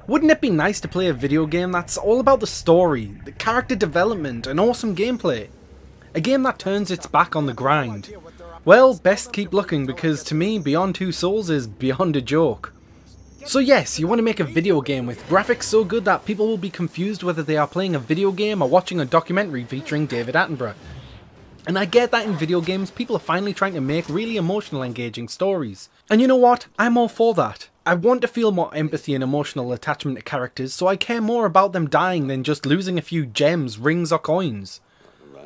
Wouldn't it be nice to play a video game that's all about the story, the character development, and awesome gameplay? A game that turns its back on the grind. Well, best keep looking, because to me, Beyond Two Souls is beyond a joke. So yes, you want to make a video game with graphics so good that people will be confused whether they are playing a video game or watching a documentary featuring David Attenborough. And I get that in video games, people are finally trying to make really emotional, engaging stories. And you know what? I'm all for that. I want to feel more empathy and emotional attachment to characters, so I care more about them dying than just losing a few gems, rings or coins.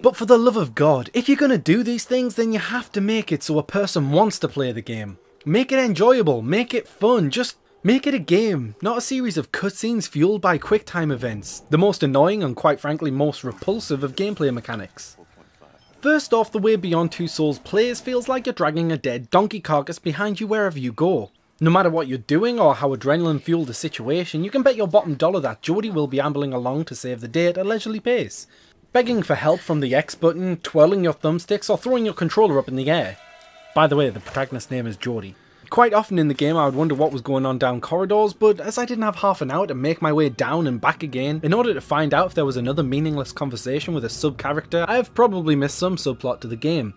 But for the love of God, if you're gonna do these things, then you have to make it so a person wants to play the game. Make it enjoyable, make it fun, just make it a game, not a series of cutscenes fueled by QuickTime events, the most annoying and quite frankly most repulsive of gameplay mechanics. First off, the way Beyond Two Souls plays feels like you're dragging a dead donkey carcass behind you wherever you go. No matter what you're doing or how adrenaline fueled the situation, you can bet your bottom dollar that Jodie will be ambling along to save the day at a leisurely pace, begging for help from the X button, twirling your thumbsticks or throwing your controller up in the air. By the way, the protagonist's name is Jodie. Quite often in the game I would wonder what was going on down corridors, but as I didn't have half an hour to make my way down and back again in order to find out if there was another meaningless conversation with a sub-character, I have probably missed some subplot to the game.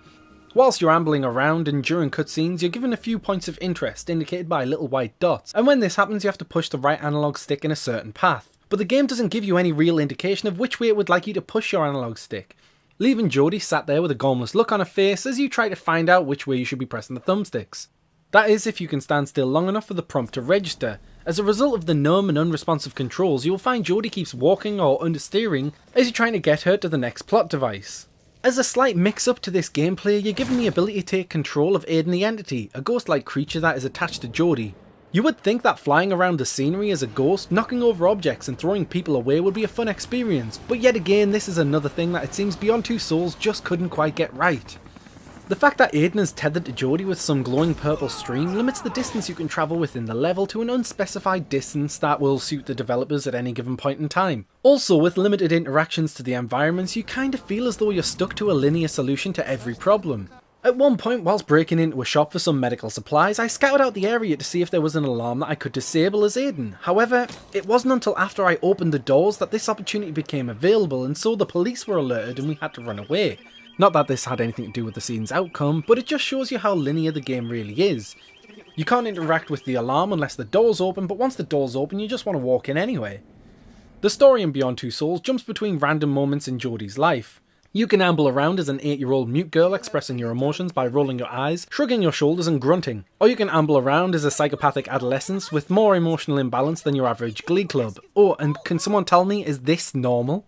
Whilst you're ambling around and during cutscenes, you're given a few points of interest indicated by little white dots, and when this happens you have to push the right analog stick in a certain path. But the game doesn't give you any real indication of which way it would like you to push your analog stick, leaving Jodie sat there with a gormless look on her face as you try to find out which way you should be pressing the thumbsticks. That is, if you can stand still long enough for the prompt to register. As a result of the numb and unresponsive controls, you will find Jodie keeps walking or understeering as you're trying to get her to the next plot device. As a slight mix-up to this gameplay, you're given the ability to take control of Aiden the Entity, a ghost-like creature that is attached to Jodie. You would think that flying around the scenery as a ghost, knocking over objects and throwing people away would be a fun experience, but yet again this is another thing that it seems Beyond Two Souls just couldn't quite get right. The fact that Aiden is tethered to Jodie with some glowing purple string limits the distance you can travel within the level to an unspecified distance that will suit the developers at any given point in time. Also, with limited interactions to the environments, you kinda feel as though you're stuck to a linear solution to every problem. At one point, whilst breaking into a shop for some medical supplies, I scouted out the area to see if there was an alarm that I could disable as Aiden. However, it wasn't until after I opened the doors that this opportunity became available, and so the police were alerted and we had to run away. Not that this had anything to do with the scene's outcome, but it just shows you how linear the game really is. You can't interact with the alarm unless the door's open, but once the door's open you just want to walk in anyway. The story in Beyond Two Souls jumps between random moments in Jodie's life. You can amble around as an 8-year-old mute girl expressing your emotions by rolling your eyes, shrugging your shoulders and grunting. Or you can amble around as a psychopathic adolescent with more emotional imbalance than your average glee club. Oh, and can someone tell me, is this normal?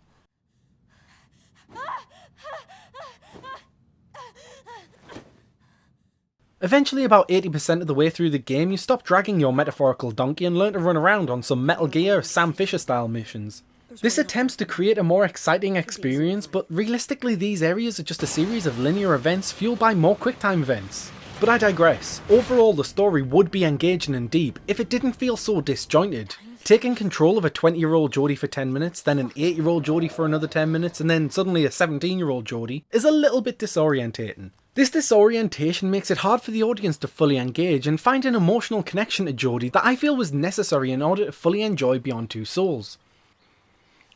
Eventually, about 80% of the way through the game, you stop dragging your metaphorical donkey and learn to run around on some Metal Gear Sam Fisher style missions. This attempts to create a more exciting experience, but realistically these areas are just a series of linear events fueled by more QuickTime events. But I digress. Overall, the story would be engaging and deep if it didn't feel so disjointed. Taking control of a 20-year-old Jodie for 10 minutes, then an 8-year-old Jodie for another 10 minutes, and then suddenly a 17-year-old Jodie is a little bit disorientating. This disorientation makes it hard for the audience to fully engage and find an emotional connection to Jodie that I feel was necessary in order to fully enjoy Beyond Two Souls.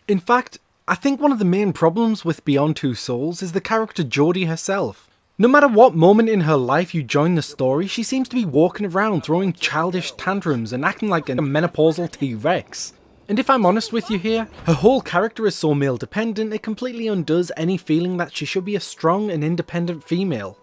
In fact, I think one of the main problems with Beyond Two Souls is the character Jodie herself. No matter what moment in her life you join the story, she seems to be walking around throwing childish tantrums and acting like a menopausal T-Rex. And if I'm honest with you here, her whole character is so male dependent it completely undoes any feeling that she should be a strong and independent female.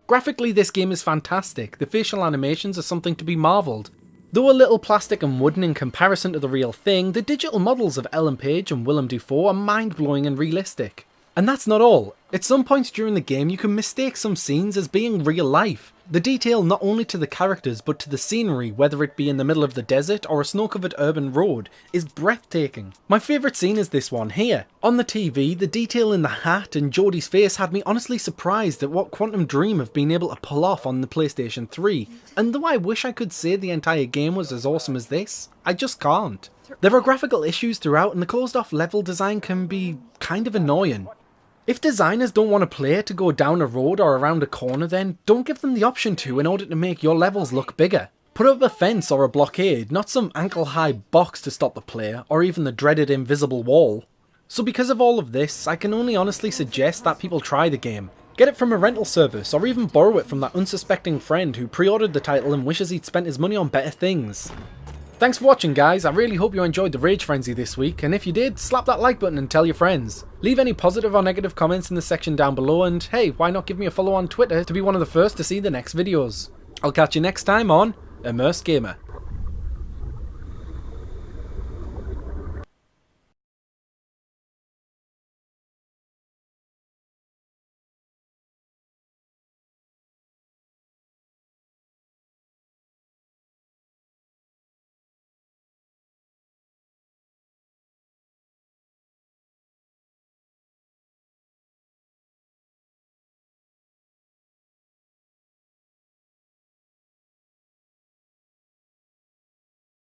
Graphically this game is fantastic, the facial animations are something to be marvelled. Though a little plastic and wooden in comparison to the real thing, the digital models of Ellen Page and Willem Dafoe are mind-blowing and realistic. And that's not all. At some points during the game you can mistake some scenes as being real life. The detail not only to the characters but to the scenery, whether it be in the middle of the desert or a snow-covered urban road, is breathtaking. My favourite scene is this one here. On the TV, the detail in the hat and Jodie's face had me honestly surprised at what Quantic Dream have been able to pull off on the PlayStation 3, and though I wish I could say the entire game was as awesome as this, I just can't. There are graphical issues throughout and the closed-off level design can be kind of annoying. If designers don't want a player to go down a road or around a corner, then don't give them the option to in order to make your levels look bigger. Put up a fence or a blockade, not some ankle-high box to stop the player, or even the dreaded invisible wall. So because of all of this, I can only honestly suggest that people try the game. Get it from a rental service, or even borrow it from that unsuspecting friend who pre-ordered the title and wishes he'd spent his money on better things. Thanks for watching guys, I really hope you enjoyed the Rage Frenzy this week, and if you did, slap that like button and tell your friends. Leave any positive or negative comments in the section down below, and hey, why not give me a follow on Twitter to be one of the first to see the next videos. I'll catch you next time on Immersed Gamer.